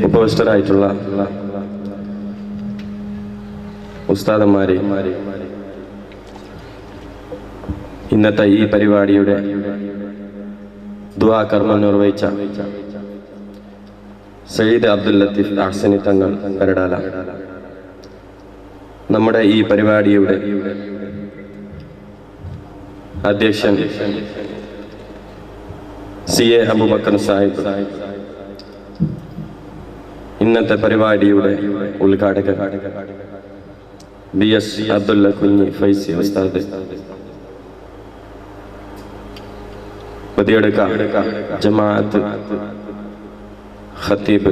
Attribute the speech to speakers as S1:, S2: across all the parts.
S1: ഉപവിഷ്ടരായിട്ടുള്ള ഉസ്താദന്മാരെ, ഇന്നത്തെ ഈ പരിപാടിയുടെ ദുആ കർമ്മം നിർവഹിച്ച സയ്യിദ് അബ്ദുൽ ലത്തീഫ് അഹ്സനി തങ്ങൾ കരടാല, നമ്മുടെ ഈ പരിപാടിയുടെ അധ്യക്ഷൻ CA അബൂബക്കർ സാഹിബ്, ഇന്നത്തെ പരിപാടിയുടെ ഉദ്ഘാടകൻ BS അബ്ദുള്ള കുഞ്ഞി ഫൈസി ഉസ്താദ്, പതിയെടുക്ക ജമാഅത്ത് ഖത്തീബ്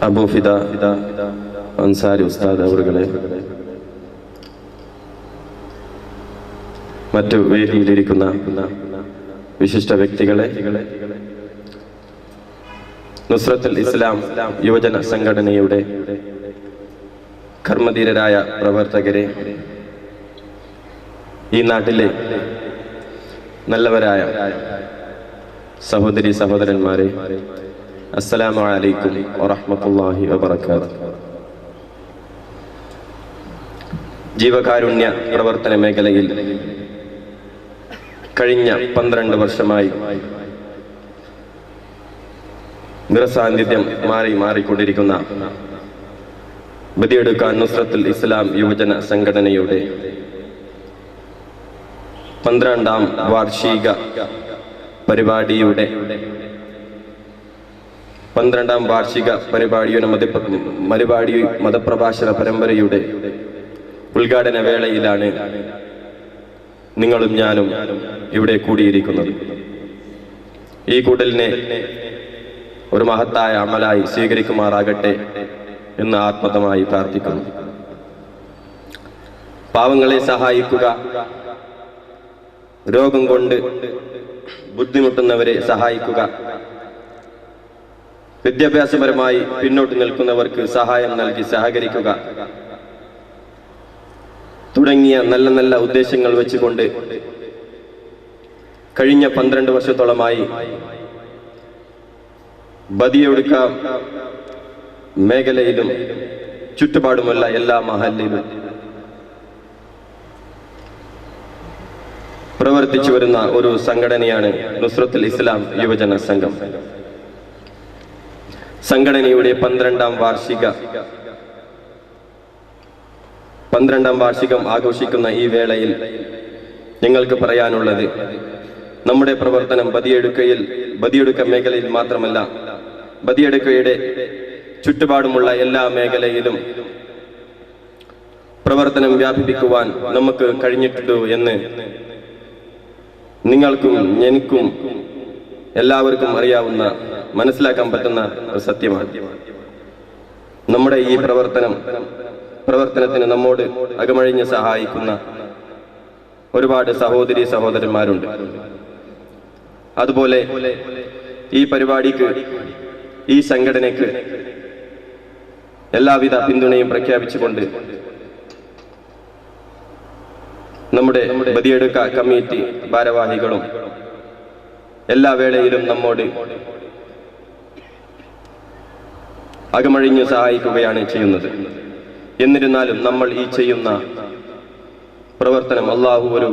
S1: അബൂ ഫിദ അൻസാരി ഉസ്താദ് അവരുകളെ, മറ്റു വേദിയിലിരിക്കുന്ന വിശിഷ്ട വ്യക്തികളെ, നുസ്രത്തുൽ ഇസ്ലാം യുവജന സംഘടനയുടെ കർമ്മധീരരായ പ്രവർത്തകരെ, ഈ നാട്ടിലെ നല്ലവരായ സഹോദരി സഹോദരന്മാരെ, അസ്സലാമു അലൈക്കും വറഹ്മത്തുള്ളാഹി വബറകാതുഹു. ജീവകാരുണ്യ പ്രവർത്തന മേഖലയിൽ കഴിഞ്ഞ 12 വർഷമായി നിറസാന്നിധ്യം മാറിക്കൊണ്ടിരിക്കുന്ന ബദിയെടുക്കാൻ നുസ്രത്തുൽ ഇസ്ലാം യുവജന സംഘടനയുടെ 12ാം വാർഷിക പരിപാടിയുടെ 12ാം വാർഷിക പരിപാടിയുടെ മതപ്രഭാഷണ പരമ്പരയുടെ ഉദ്ഘാടന വേളയിലാണ് നിങ്ങളും ഞാനും ഇവിടെ കൂടിയിരിക്കുന്നത്. ഈ കൂടലിനെ ഒരു മഹത്തായ അമലായി സ്വീകരിക്കുമാറാകട്ടെ എന്ന് ആത്മതമായി പ്രാർത്ഥിക്കുന്നു. പാവങ്ങളെ സഹായിക്കുക, രോഗം കൊണ്ട് ബുദ്ധിമുട്ടുന്നവരെ സഹായിക്കുക, വിദ്യാഭ്യാസപരമായി പിന്നോട്ട് നിൽക്കുന്നവർക്ക് സഹായം നൽകി സഹകരിക്കുക തുടങ്ങിയ നല്ല നല്ല ഉദ്ദേശങ്ങൾ വെച്ചുകൊണ്ട് കഴിഞ്ഞ 12 വർഷത്തോളമായി ബദിയെടുക്ക മേഖലയിലും ചുറ്റുപാടുമുള്ള എല്ലാ മഹല്ലിലും പ്രവർത്തിച്ചു വരുന്ന ഒരു സംഘടനയാണ് നുസ്രത്തുൽ ഇസ്ലാം യുവജന സംഘം. സംഘടനയുടെ 12ാം വാർഷികം ആഘോഷിക്കുന്ന ഈ വേളയിൽ ഞങ്ങൾക്ക് പറയാനുള്ളത്, നമ്മുടെ പ്രവർത്തനം ബദിയെടുക്ക മേഖലയിൽ മാത്രമല്ല, ബദിയെടുക്കയുടെ ചുറ്റുപാടുമുള്ള എല്ലാ മേഖലയിലും പ്രവർത്തനം വ്യാപിപ്പിക്കുവാൻ നമുക്ക് കഴിഞ്ഞിട്ടുണ്ട് എന്ന് നിങ്ങൾക്കും എനിക്കും എല്ലാവർക്കും അറിയാവുന്ന, മനസ്സിലാക്കാൻ പറ്റുന്ന ഒരു സത്യമാണ്. നമ്മുടെ ഈ പ്രവർത്തനത്തിന് നമ്മോട് അകമഴിഞ്ഞ് സഹായിക്കുന്ന ഒരുപാട് സഹോദരി സഹോദരന്മാരുണ്ട്. അതുപോലെ ഈ പരിപാടിക്ക്, ഈ സംഘടനയ്ക്ക് എല്ലാവിധ പിന്തുണയും പ്രഖ്യാപിച്ചുകൊണ്ട് നമ്മുടെ ബദിയെടുക്ക കമ്മിറ്റി ഭാരവാഹികളും എല്ലാ വേളയിലും നമ്മോട് അകമഴിഞ്ഞ് സഹായിക്കുകയാണ് ചെയ്യുന്നത്. എന്നിരുന്നാലും നമ്മൾ ഈ ചെയ്യുന്ന പ്രവർത്തനം അല്ലാഹു ഒരു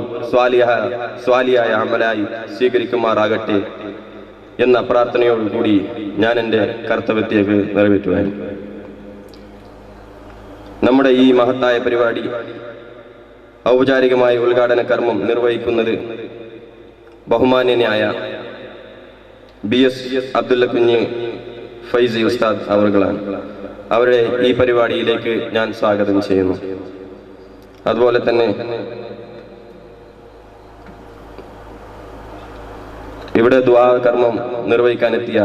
S1: സ്വാലിയായ അമലായി സ്വീകരിക്കുമാറാകട്ടെ എന്ന പ്രാർത്ഥനയോടുകൂടി ഞാൻ എൻ്റെ കർത്തവ്യത്തേക്ക് നിറവേറ്റുവാൻ. നമ്മുടെ ഈ മഹത്തായ പരിപാടി ഔപചാരികമായ ഉദ്ഘാടന കർമ്മം നിർവഹിക്കുന്നത് ബഹുമാന്യനായ BS അബ്ദുള്ള കുഞ്ഞി ഫൈസി ഉസ്താദ് അവറുകളാണ്. അവരെ ഈ പരിപാടിയിലേക്ക് ഞാൻ സ്വാഗതം ചെയ്യുന്നു. അതുപോലെ തന്നെ ഇവിടെ ദുആ കർമ്മം നിർവഹിക്കാനെത്തിയ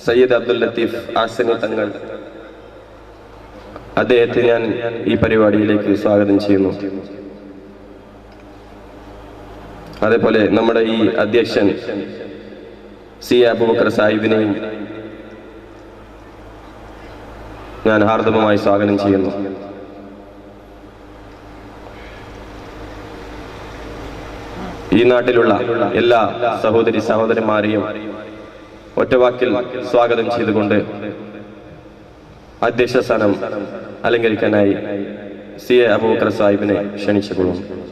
S1: സയ്യിദ് അബ്ദുൽ ലത്തീഫ് അഹ്സനി തങ്ങൾ, അദ്ദേഹത്തെ ഞാൻ ഈ പരിപാടിയിലേക്ക് സ്വാഗതം ചെയ്യുന്നു. അതേപോലെ നമ്മുടെ ഈ അധ്യക്ഷൻ CA അബൂബക്കർ സാഹിബിനെയും ഞാൻ ഹാർദവമായി സ്വാഗതം ചെയ്യുന്നു. ഈ നാട്ടിലുള്ള എല്ലാ സഹോദരി സഹോദരന്മാരെയും ഒറ്റവാക്കിൽ സ്വാഗതം ചെയ്തുകൊണ്ട് അധ്യക്ഷ സ്ഥാനം അലങ്കരിക്കാനായി CA അബൂബക്കർ സാഹിബിനെ ക്ഷണിച്ചുകൊള്ളുന്നു.